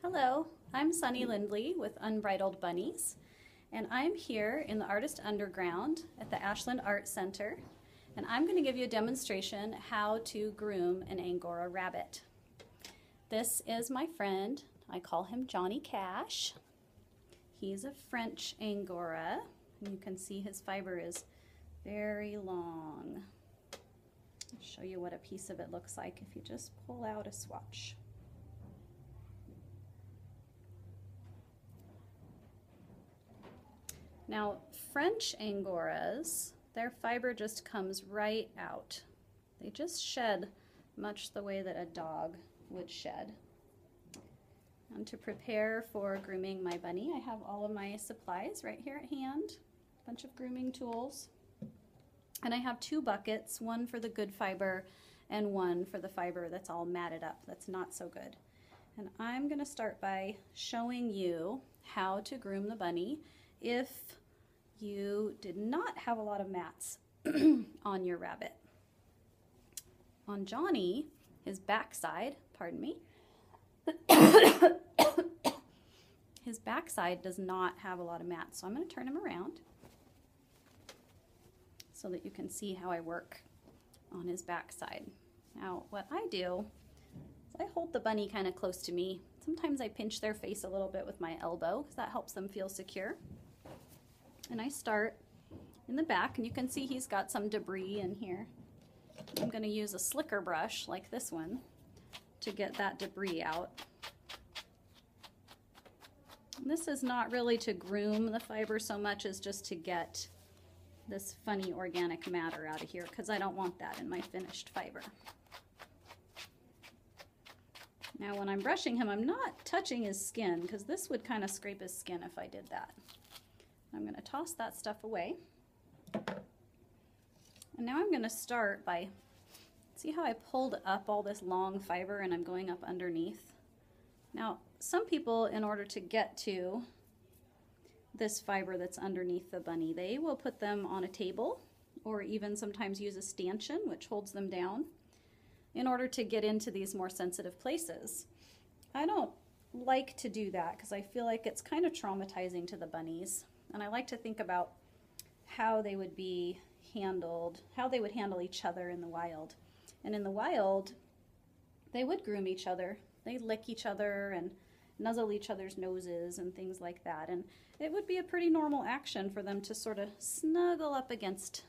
Hello, I'm Sunny Lindley with Unbridled Bunnies, and I'm here in the Artist Underground at the Ashland Art Center, and I'm going to give you a demonstration how to groom an Angora rabbit. This is my friend. I call him Johnny Cash. He's a French Angora, and you can see his fiber is very long. I'll show you what a piece of it looks like if you just pull out a swatch. Now, French Angoras, their fiber just comes right out. They just shed much the way that a dog would shed. And to prepare for grooming my bunny, I have all of my supplies right here at hand, a bunch of grooming tools. And I have two buckets, one for the good fiber and one for the fiber that's all matted up, that's not so good. And I'm going to start by showing you how to groom the bunny if you did not have a lot of mats on your rabbit. On Johnny, his backside, pardon me, his backside does not have a lot of mats, so I'm going to turn him around so that you can see how I work on his backside. Now, what I do is I hold the bunny kind of close to me. Sometimes I pinch their face a little bit with my elbow because that helps them feel secure. And I start in the back, and you can see he's got some debris in here. I'm going to use a slicker brush like this one to get that debris out. And this is not really to groom the fiber so much as just to get this funny organic matter out of here, because I don't want that in my finished fiber. Now when I'm brushing him, I'm not touching his skin, because this would kind of scrape his skin if I did that. I'm going to toss that stuff away. And now I'm going to start by, see how I pulled up all this long fiber and I'm going up underneath? Now, some people, in order to get to this fiber that's underneath the bunny, they will put them on a table or even sometimes use a stanchion, which holds them down, in order to get into these more sensitive places. I don't like to do that because I feel like it's kind of traumatizing to the bunnies. And I like to think about how they would be handled, how they would handle each other in the wild. And in the wild, they would groom each other. They'd lick each other and nuzzle each other's noses and things like that. And it would be a pretty normal action for them to sort of snuggle up against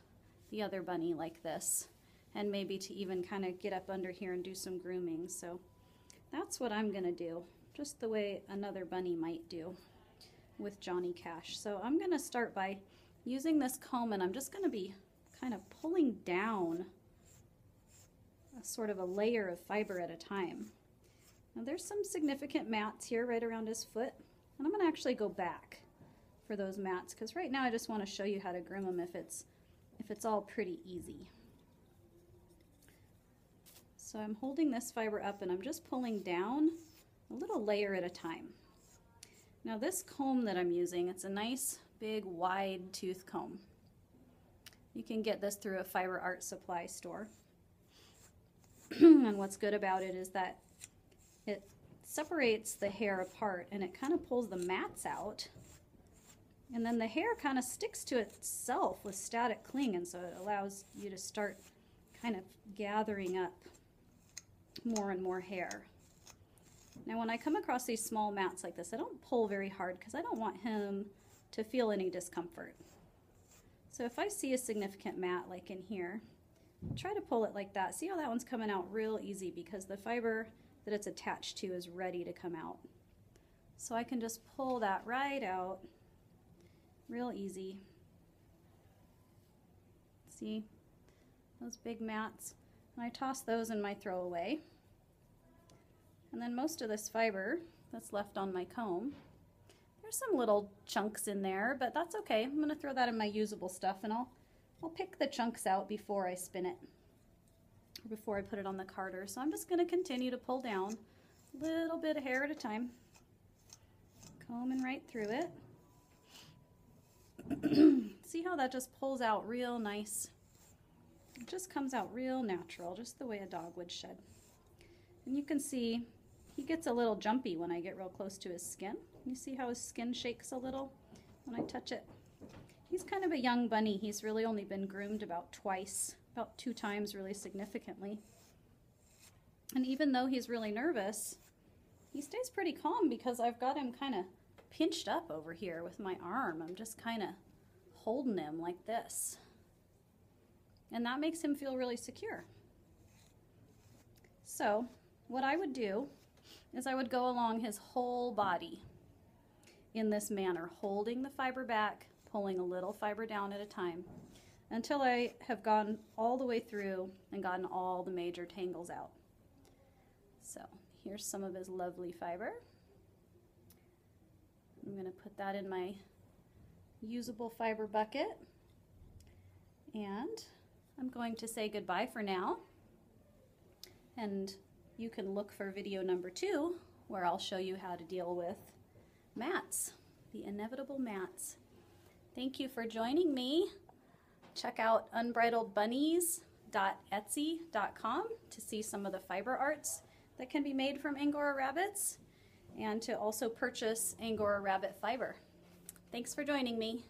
the other bunny like this, and maybe to even kind of get up under here and do some grooming. So that's what I'm going to do, just the way another bunny might do with Johnny Cash. So I'm going to start by using this comb, and I'm just going to be kind of pulling down a sort of a layer of fiber at a time. Now there's some significant mats here right around his foot, and I'm going to actually go back for those mats because right now I just want to show you how to groom him if it's all pretty easy. So I'm holding this fiber up and I'm just pulling down a little layer at a time. Now this comb that I'm using, it's a nice big wide tooth comb. You can get this through a fiber art supply store. And what's good about it is that it separates the hair apart and it kind of pulls the mats out. And then the hair kind of sticks to itself with static cling, and so it allows you to start kind of gathering up more and more hair. Now when I come across these small mats like this, I don't pull very hard because I don't want him to feel any discomfort. So if I see a significant mat like in here, try to pull it like that. See how that one's coming out real easy because the fiber that it's attached to is ready to come out. So I can just pull that right out real easy. See those big mats? And I toss those in my throwaway. And then most of this fiber that's left on my comb, there's some little chunks in there, but that's okay. I'm going to throw that in my usable stuff, and I'll pick the chunks out before I spin it, or before I put it on the carder. So I'm just going to continue to pull down a little bit of hair at a time, combing right through it. See how that just pulls out real nice? It just comes out real natural, just the way a dog would shed. And you can see He gets a little jumpy when I get real close to his skin. You see how his skin shakes a little when I touch it? He's kind of a young bunny. He's really only been groomed about twice, about 2 times really significantly. And even though he's really nervous, he stays pretty calm because I've got him kind of pinched up over here with my arm. I'm just kind of holding him like this. And that makes him feel really secure. So what I would do is I would go along his whole body in this manner, holding the fiber back, pulling a little fiber down at a time until I have gone all the way through and gotten all the major tangles out. So here's some of his lovely fiber. I'm going to put that in my usable fiber bucket, and I'm going to say goodbye for now, and you can look for video number 2 where I'll show you how to deal with mats, the inevitable mats. Thank you for joining me. Check out unbridledbunnies.etsy.com to see some of the fiber arts that can be made from Angora rabbits, and to also purchase Angora rabbit fiber. Thanks for joining me.